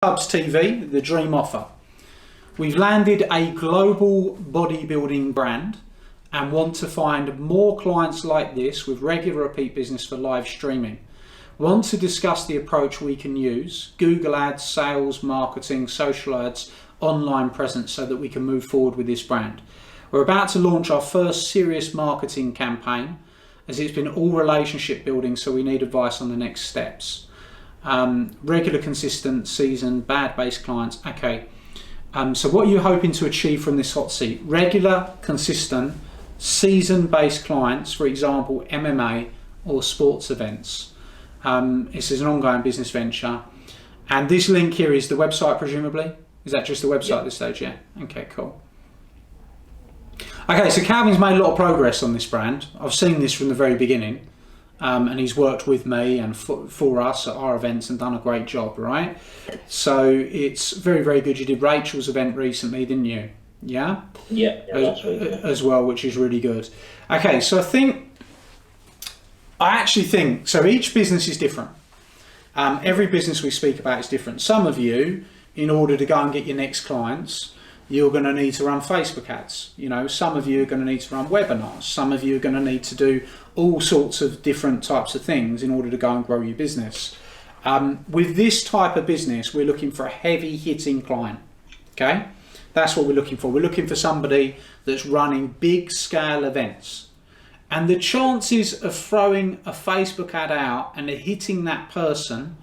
Hubs TV, the Dream Offer. We've landed a global bodybuilding brand and want to find more clients like this with regular repeat business for live streaming. Want to discuss the approach we can use, Google ads, sales, marketing, social ads, online presence, so that we can move forward with this brand. We're about to launch our first serious marketing campaign, as it's been all relationship building, so we need advice on the next steps. Regular, consistent, seasoned, bad base clients. Okay, so what are you hoping to achieve from this hot seat? Regular, consistent, seasoned based clients, for example, MMA or sports events. This is an ongoing business venture. And this link here is the website, presumably? Is that just the website at this stage? Yeah. Okay, cool. Okay, so Calvin's made a lot of progress on this brand. I've seen this from the very beginning. And he's worked with me and for us at our events and done a great job, right? So it's very, very good. You did Rachel's event recently, didn't you? Yeah? Yeah, that's really good. As well, which is really good. Okay, so I actually think, so each business is different. Every business we speak about is different. Some of you, in order to go and get your next clients, you're going to need to run Facebook ads. You know, some of you are going to need to run webinars. Some of you are going to need to do all sorts of different types of things in order to go and grow your business. With this type of business, we're looking for a heavy hitting client. Okay, that's what we're looking for. We're looking for somebody that's running big scale events. And the chances of throwing a Facebook ad out and hitting that person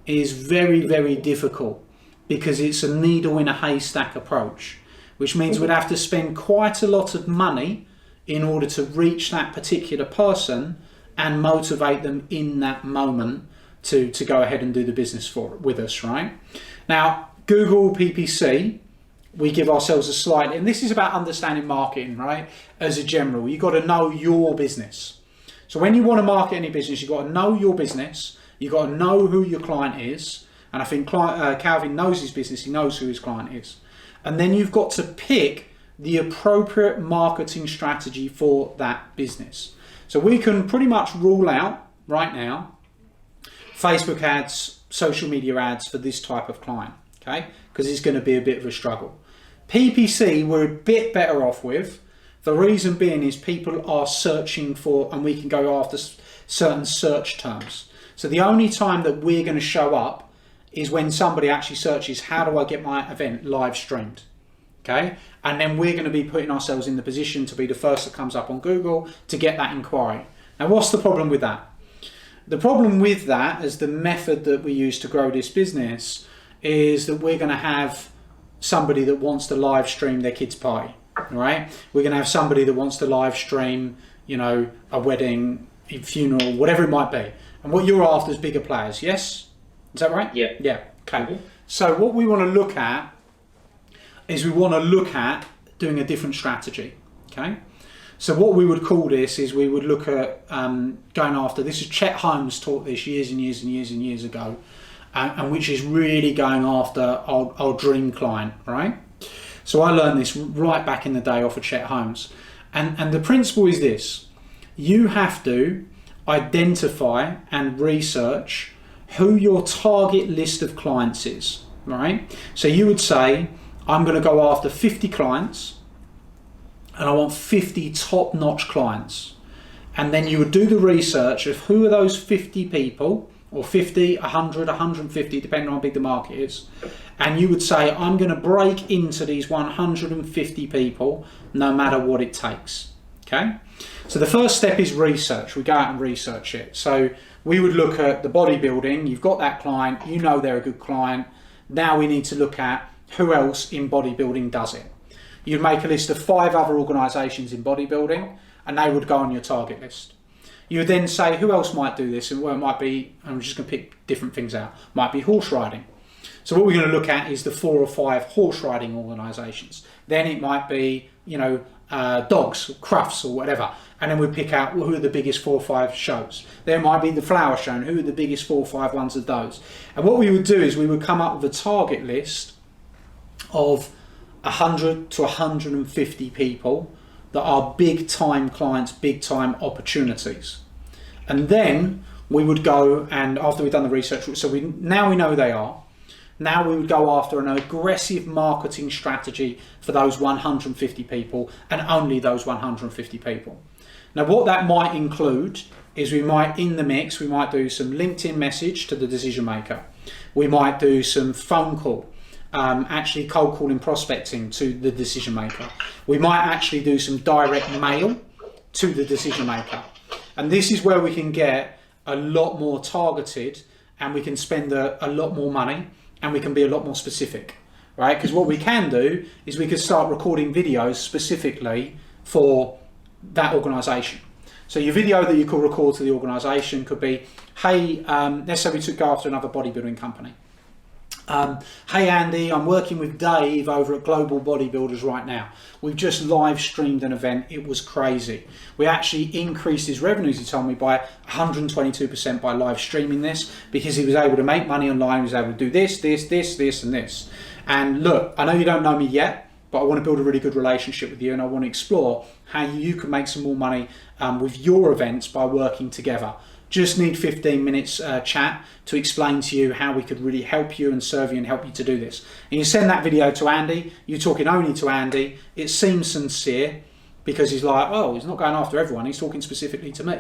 is very, very difficult, because it's a needle in a haystack approach, which means we'd have to spend quite a lot of money in order to reach that particular person and motivate them in that moment to go ahead and do the business with us, right? Now, Google PPC, we give ourselves a slight, and this is about understanding marketing, right? As a general, you've got to know your business. So when you want to market any business, you've got to know your business, you've got to know who your client is. And I think Calvin knows his business, he knows who his client is. And then you've got to pick the appropriate marketing strategy for that business. So we can pretty much rule out right now Facebook ads, social media ads for this type of client, okay? Because it's going to be a bit of a struggle. PPC we're a bit better off with. The reason being is people are searching for, and we can go after certain search terms. So the only time that we're going to show up is when somebody actually searches, how do I get my event live streamed? Okay, and then we're going to be putting ourselves in the position to be the first that comes up on Google to get that inquiry. Now, what's the problem with that? The problem with that, as the method that we use to grow this business, is that we're going to have somebody that wants to live stream their kids' party, right? We're going to have somebody that wants to live stream, you know, a wedding, a funeral, whatever it might be. And what you're after is bigger players, yes? Is that right? Yeah. Yeah. Okay. Mm-hmm. So what we want to look at is doing a different strategy. Okay. So what we would call this is we would look at going after. This is Chet Holmes taught this years and years and years and years ago, and which is really going after our dream client, right? So I learned this right back in the day off of Chet Holmes, and the principle is this: you have to identify and research who your target list of clients is, right? So you would say, I'm going to go after 50 clients and I want 50 top-notch clients. And then you would do the research of who are those 50 people, or 50, 100, 150, depending on how big the market is. And you would say, I'm going to break into these 150 people no matter what it takes, okay? So the first step is research. We go out and research it. So we would look at the bodybuilding. You've got that client, you know they're a good client. Now we need to look at who else in bodybuilding does it. You'd make a list of 5 other organisations in bodybuilding, and they would go on your target list. You would then say, who else might do this? And well, it might be, I'm just going to pick different things out, might be horse riding. So what we're going to look at is the 4 or 5 horse riding organisations. Then it might be, you know, dogs, crufts or whatever. And then we pick out who are the biggest 4 or 5 shows. There might be the flower show, and who are the biggest 4 or 5 ones of those. And what we would do is we would come up with a target list of 100 to 150 people that are big time clients, big time opportunities. And then we would go, and after we've done the research, so now we know who they are, Now we would go after an aggressive marketing strategy for those 150 people and only those 150 people. Now what that might include is we might, in the mix, we might do some LinkedIn message to the decision maker. We might do some phone call, actually cold calling, prospecting to the decision maker. We might actually do some direct mail to the decision maker. And this is where we can get a lot more targeted, and we can spend a lot more money, and we can be a lot more specific, right? Because what we can do is we could start recording videos specifically for that organisation. So your video that you could record to the organisation could be, hey, let's say we go after another bodybuilding company. Hey Andy, I'm working with Dave over at Global Bodybuilders right now. We've just live streamed an event. It was crazy. We actually increased his revenues, he told me, by 122% by live streaming this, because he was able to make money online. He was able to do this, and this. And look, I know you don't know me yet, but I want to build a really good relationship with you, and I want to explore how you can make some more money with your events by working together. Just need 15 minutes chat to explain to you how we could really help you and serve you and help you to do this. And you send that video to Andy, you're talking only to Andy. It seems sincere because he's like, oh, he's not going after everyone, he's talking specifically to me.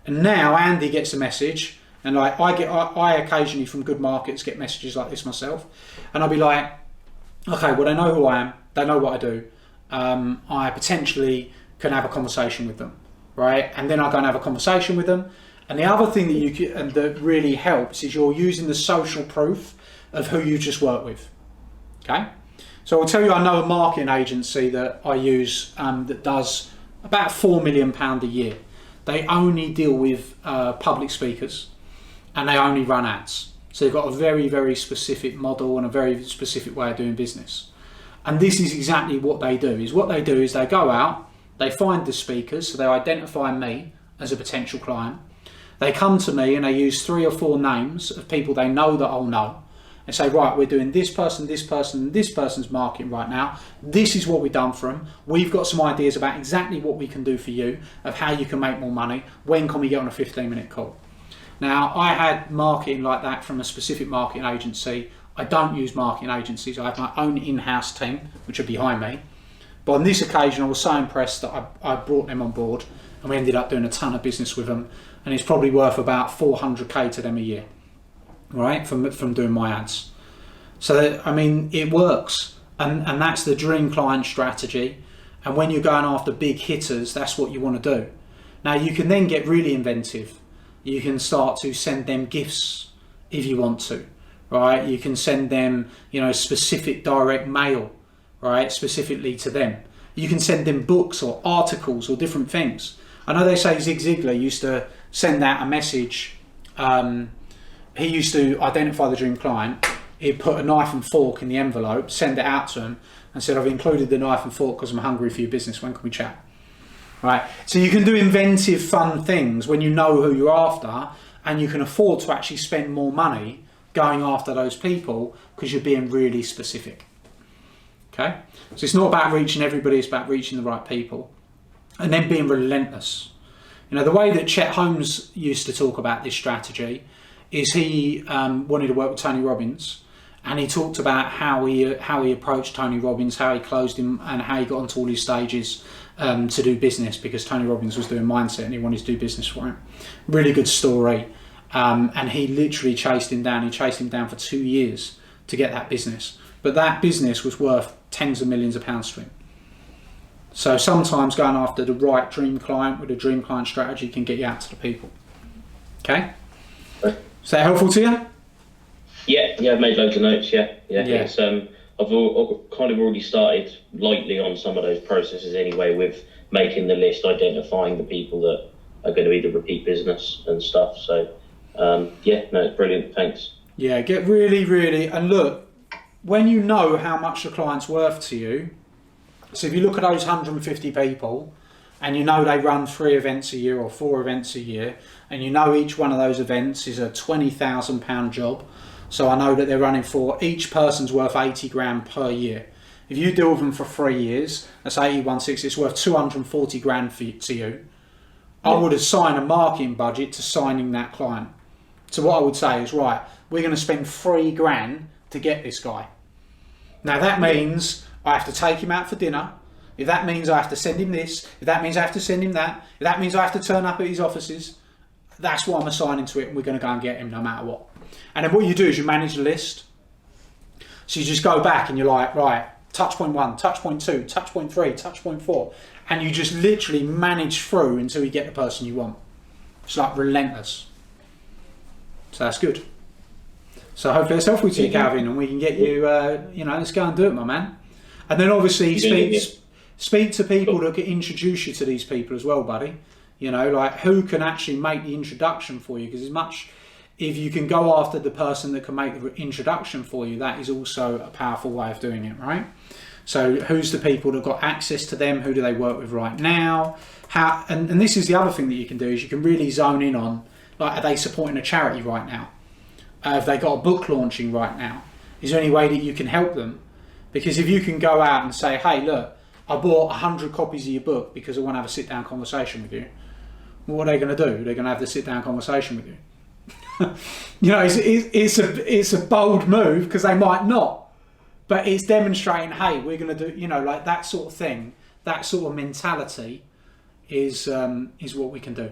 And now Andy gets a message, and like I occasionally from good markets get messages like this myself, and I'll be like, okay, well, they know who I am, they know what I do. I potentially can have a conversation with them, right? And then I go and have a conversation with them. And the other thing that you can, and that really helps, is you're using the social proof of who you just worked with. Okay, so I'll tell you, I know a marketing agency that I use that does about £4 million a year. They only deal with public speakers, and they only run ads. So they've got a very, very specific model and a very specific way of doing business. And this is exactly what they do. What they do is they go out, they find the speakers, so they identify me as a potential client. They come to me and they use 3 or 4 names of people they know that I'll know, and say, right, we're doing this person, and this person's marketing right now. This is what we've done for them. We've got some ideas about exactly what we can do for you, of how you can make more money. When can we get on a 15-minute call? Now, I had marketing like that from a specific marketing agency. I don't use marketing agencies. I have my own in-house team, which are behind me. But on this occasion, I was so impressed that I brought them on board, and we ended up doing a ton of business with them. And it's probably worth about 400k to them a year, right, from doing my ads. So, I mean, it works. And that's the dream client strategy. And when you're going after big hitters, that's what you want to do. Now, you can then get really inventive. You can start to send them gifts if you want to, right? You can send them, specific direct mail, right, specifically to them. You can send them books or articles or different things. I know they say Zig Ziglar used to send out a message. He used to identify the dream client. He'd put a knife and fork in the envelope, send it out to him, and said, I've included the knife and fork because I'm hungry for your business. When can we chat? Right. So you can do inventive, fun things when you know who you're after, and you can afford to actually spend more money going after those people because you're being really specific. Okay. So it's not about reaching everybody, it's about reaching the right people. And then being relentless. The way that Chet Holmes used to talk about this strategy is he wanted to work with Tony Robbins, and he talked about how he approached Tony Robbins, how he closed him, and how he got onto all his stages to do business, because Tony Robbins was doing mindset and he wanted to do business for him. Really good story. And he literally chased him down. He chased him down for 2 years to get that business. But that business was worth tens of millions of pounds to him. So sometimes going after the right dream client with a dream client strategy can get you out to the people. Okay? Is that helpful to you? Yeah, I've made loads of notes, yeah. It's, I've kind of already started lightly on some of those processes anyway, with making the list, identifying the people that are going to be the repeat business and stuff. So, it's brilliant, thanks. Yeah, get really, and look, when you know how much the client's worth to you, so if you look at those 150 people and you know they run 3 events a year or 4 events a year, and you know each one of those events is a £20,000 job, so I know that they're running for, each person's worth 80 grand per year. If you deal with them for 3 years, that's 8160, it's worth 240 grand to you. I would assign a marketing budget to signing that client. So what I would say is, right, we're going to spend 3 grand to get this guy. Now that means I have to take him out for dinner. If that means I have to send him this, if that means I have to send him that, if that means I have to turn up at his offices, that's what I'm assigning to it, and we're going to go and get him no matter what. And then what you do is you manage the list. So you just go back and you're like, right, touch point 1, touch point 2, touch point 3, touch point 4, and you just literally manage through until you get the person you want. It's like relentless. So that's good. So hopefully that's helpful to you, Calvin, and we can get you, let's go and do it, my man. And then obviously speak to people that can introduce you to these people as well, buddy. You know, like who can actually make the introduction for you, because if you can go after the person that can make the introduction for you, that is also a powerful way of doing it, right? So who's the people that got access to them? Who do they work with right now? How? And this is the other thing that you can do, is you can really zone in on, like, are they supporting a charity right now? Have they got a book launching right now? Is there any way that you can help them? Because if you can go out and say, hey, look, I bought 100 copies of your book because I want to have a sit-down conversation with you. Well, what are they going to do? They're going to have the sit-down conversation with you. You know, it's a bold move, because they might not, but it's demonstrating, hey, we're going to do, you know, like that sort of thing, that sort of mentality is what we can do.